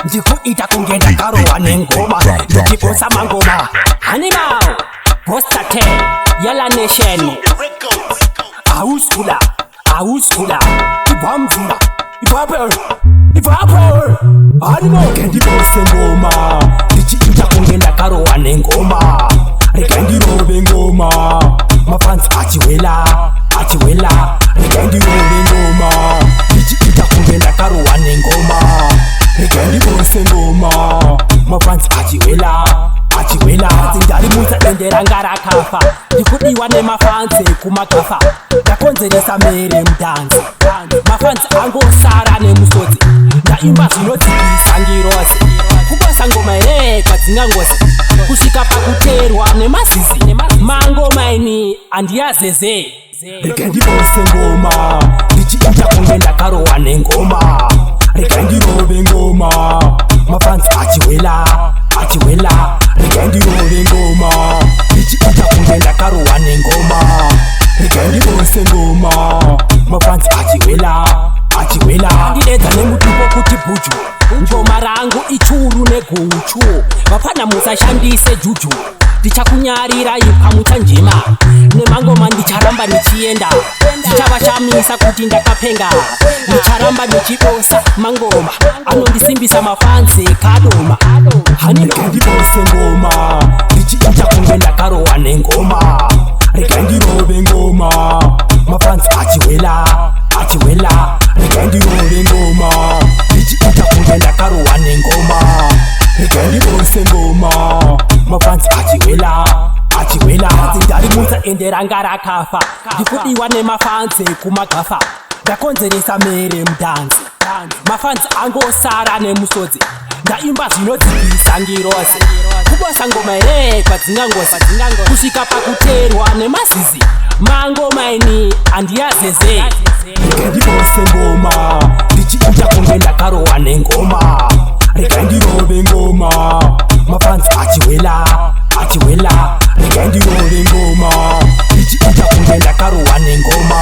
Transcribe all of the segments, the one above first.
ndikuita kunge ndakarohwa nengoma ndichiposa mangoma Animal Prostate Yala Nation Auskula Ibamvula Ibapel Animal kendipose ngoma ndichiita kunge ndakarohwa nengoma rekandirobe ngoma mafansi achiwela rekandirobe ngoma ndichiita kunge ndakarohwa nengoma rekandironse ngoma mafansi achiwela dzindarimusa dendera ngarakafa ndikudiwa nemafansi kumakafa ndakonzeresa mere mudanzi mafansi angosara nemusodzi ndaimba zvinodzivisa ngirozi kubasa ngoma here kwadzingangozi kusvika pakuteerwa nemazizi mangoma ini handiyazeze rekandironse ngoma ndichiita kunge ndakarohwa nengoma rekandirobe ngoma mafansi achiwela rekandirobe ngoma ndichiita kunge ndakarohwa nengoma rekandironse ngoma mafansi achiwela ndidedza nemutupo kuti bhuju ngoma rangu ichuru neguchu vapana musashandise juju ndichakunyarira ipamuta njema nemangoma ndicharamba ndichienda ndichavashamisa kuti ndakapenga ndicharamba ndichibosa mangoma anondisimbisa mafansi kadoma rekandironse ngoma ndichiita kunge ndakarohwa nengoma rekandirobe ngoma mafansi achiwela rekandirobe ngoma ndichiita kunge ndakarohwa nengoma rekandironse ngoma mafansi achiwela dzindarimusa endera ngarakafa ndikudiwa nemafansi kumagafa ndakonzeresa mere mudanzi mafansi angosara nemusodzi ndaimba zvinodzivisa ngirozi kubosa ngoma here kwadzingangozi kusvika pakuteerwa nemazizi mangoma ini handiyazeze rekandironse ngoma ndichiita kunge ndakarohwa nengoma rekandirobe ngoma mafansi achiwela rekandirobe ngoma ndichiita kunge ndakarohwa nengoma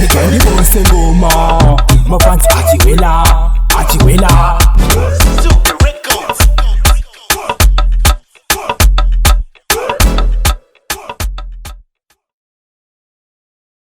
rekandironse ngoma mafansi achiwela